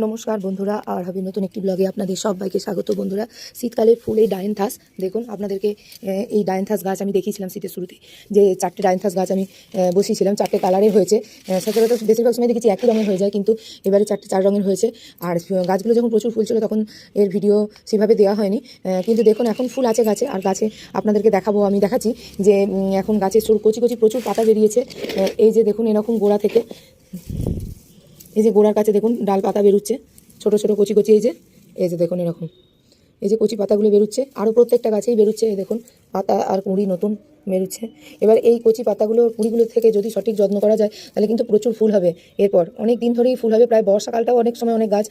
নমস্কার বন্ধুরা, আর হবে নতুন একটি ব্লগে আপনাদের সবাইকে স্বাগত। বন্ধুরা, শীতকালের ফুল এই ডায়ান্থাস, দেখুন আপনাদেরকে এই ডায়ান্থাস গাছ আমি দেখিয়েছিলাম শীতের শুরুতে, যে 4টে ডায়ান্থাস গাছ আমি বসিয়েছিলাম। 4টে কালারের হয়েছে। সচরাচর বেশিরভাগ সময় দেখেছি একই রঙের হয়ে যায়, কিন্তু এবারে 4 রঙের হয়েছে। আর গাছগুলো যখন প্রচুর ফুল ছিল তখন এর ভিডিও সেভাবে দেওয়া হয়নি, কিন্তু দেখুন এখন ফুল আছে গাছে। আর গাছে আপনাদেরকে দেখাবো, আমি দেখাচ্ছি যে এখন গাছে কচি কচি প্রচুর পাতা বেরিয়েছে। এই যে দেখুন এরকম গোড়া থেকে, এই যে গোড়ার কাছে দেখুন ডাল পাতা বেরোচ্ছে, ছোট ছোট কচি কচি। এই যে দেখুন এরকম, এই যে কচি পাতাগুলো বেরোচ্ছে, আরও প্রত্যেকটা গাছেই বেরোচ্ছে। এই দেখুন পাতা আর কুঁড়ি নতুন বেরোচ্ছে। এবার এই কচি পাতাগুলোর কুঁড়িগুলো থেকে যদি সঠিক যত্ন করা যায় তাহলে কিন্তু প্রচুর ফুল হবে। এরপর অনেক দিন ধরেই ফুল হবে, প্রায় বর্ষাকালটাও অনেক সময় অনেক গাছ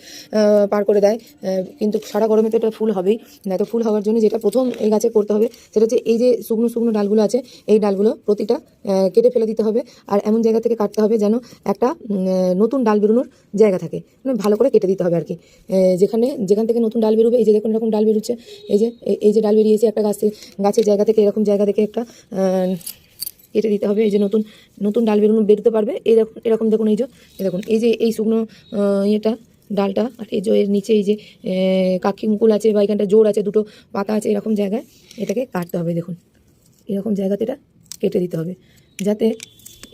পার করে দেয়, কিন্তু সারা গরমে তো এটা ফুল হবেই। না তো ফুল হওয়ার জন্য যেটা প্রথম এই গাছে করতে হবে সেটা হচ্ছে এই যে শুকনো শুকনো ডালগুলো আছে, এই ডালগুলো প্রতিটা কেটে ফেলে দিতে হবে। আর এমন জায়গা থেকে কাটতে হবে যেন একটা নতুন ডাল বেরোনোর জায়গা থাকে, মানে ভালো করে কেটে দিতে হবে আর কি। যেখান থেকে নতুন ডাল বেরোবে, এই যে দেখুন এরকম ডাল বেরোচ্ছে, এই যে ডাল বেরিয়েছে একটা গাছের জায়গা থেকে, এরকম জায়গা থেকে একটা কেটে দিতে হবে। এই যে নতুন নতুন ডাল বেরোতে পারবে এরকম দেখুন। এই যে এই শুকনো ইয়েটা ডালটা, আর এই যে এর নিচে এই যে কাকি মুকুল আছে বা এখানটা জোড় আছে, দুটো পাতা আছে, এরকম জায়গায় এটাকে কাটতে হবে। দেখুন এরকম জায়গাতে এটা কেটে দিতে হবে, যাতে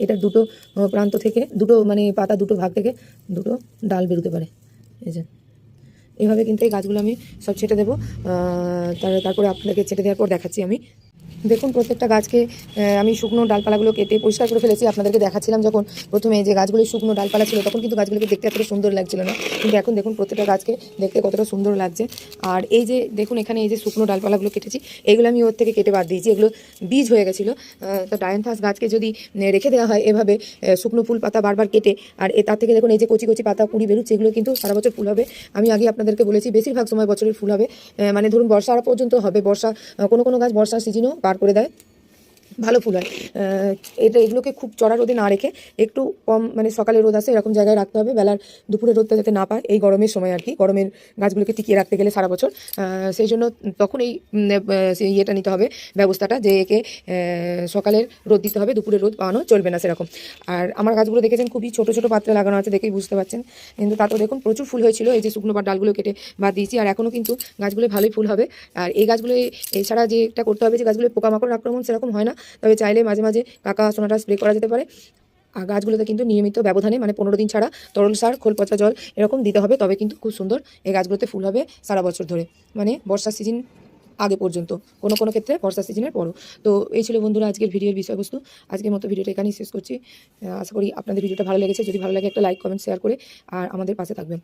এটা দুটো প্রান্ত থেকে দুটো, মানে পাতা দুটো ভাগ থেকে দুটো ডাল বেরোতে পারে। এই যে এইভাবে কিন্তু এই গাছগুলো আমি সব ছেটে দেবো। তারপরে আপনাকে ছেটে দেওয়ার পর দেখাচ্ছি আমি। দেখুন প্রত্যেকটা গাছকে আমি শুকনো ডালপালাগুলো কেটে পরিষ্কার করে ফেলেছি। আপনাদেরকে দেখাচ্ছিলাম যখন প্রথমে যে গাছগুলি শুকনো ডালপালা ছিল, তখন কিন্তু গাছগুলোকে দেখতে এতটা সুন্দর লাগছিল না, কিন্তু এখন দেখুন প্রত্যেকটা গাছকে দেখতে কতটা সুন্দর লাগছে। আর এই যে দেখুন এখানে এই যে শুকনো ডালপালাগুলো কেটেছি, এগুলো আমি ওর থেকে কেটে বাদ দিয়েছি, এগুলো বীজ হয়ে গেছিলো। তো ডায়ান্থাস গাছকে যদি রেখে দেওয়া হয় এভাবে শুকনো ফুল পাতা বারবার কেটে, আর তার থেকে দেখুন এই যে কচি কচি পাতা কুঁড়ি বেরোচ্ছে, এগুলো কিন্তু সারা বছর ফুল হবে। আমি আগে আপনাদেরকে বলেছি বেশিরভাগ সময় বছরের ফুল হবে, মানে ধরুন বর্ষা পর্যন্ত হবে। কোনো গাছ বর্ষার সিজনও পার করে দেয়, ভালো ফুল হয়। এগুলোকে খুব চড়া রোদে না রেখে একটু কম, মানে সকালে রোদ আসে এরকম জায়গায় রাখতে হবে, দুপুরে রোদটা যাতে না পায় এই গরমের সময় আর কি। গরমের গাছগুলোকে টিকিয়ে রাখতে গেলে সারা বছর, সেই জন্য তখন সেই ইয়েটা নিতে হবে, ব্যবস্থাটা, যে একে সকালের রোদ দিতে হবে, দুপুরে রোদ পাওয়ানো চলবে না সেরকম। আর আমার গাছগুলো দেখেছেন খুবই ছোট ছোট পাত্রে লাগানো আছে, দেখেই বুঝতে পারছেন, কিন্তু তাতেও দেখুন প্রচুর ফুল হয়েছিল। এই যে শুকনো ডালগুলো কেটে বাদ দিয়েছি, আর এখনও কিন্তু গাছগুলো ভালোই ফুল হবে। আর এই গাছগুলো এছাড়া যে একটা করতে হবে, যে গাছগুলো পোকামাকড় আক্রমণ সেরকম হয় না, তবে চাইলে মাঝে মাঝে কাকা সোনাটা স্প্রে করা যেতে পারে। আর গাছগুলোতে কিন্তু নিয়মিত ব্যবধানে, মানে 15 দিন ছাড়া তরল সার, খোল পচা জল এরকম দিতে হবে, তবে কিন্তু খুব সুন্দর এই গাছগুলোতে ফুল হবে সারা বছর ধরে, মানে বর্ষা সিজন আগে পর্যন্ত, কোনো ক্ষেত্রে বর্ষা সিজনের পরও। তো এই ছিল বন্ধুরা আজকের ভিডিওর বিষয়বস্তু। আজকের মতো ভিডিওটা এখানেই শেষ করছি। আশা করি আপনাদের ভিডিওটা ভালো লেগেছে। যদি ভালো লাগে একটা লাইক, কমেন্ট, শেয়ার করে আর আমাদের পাশে থাকবেন।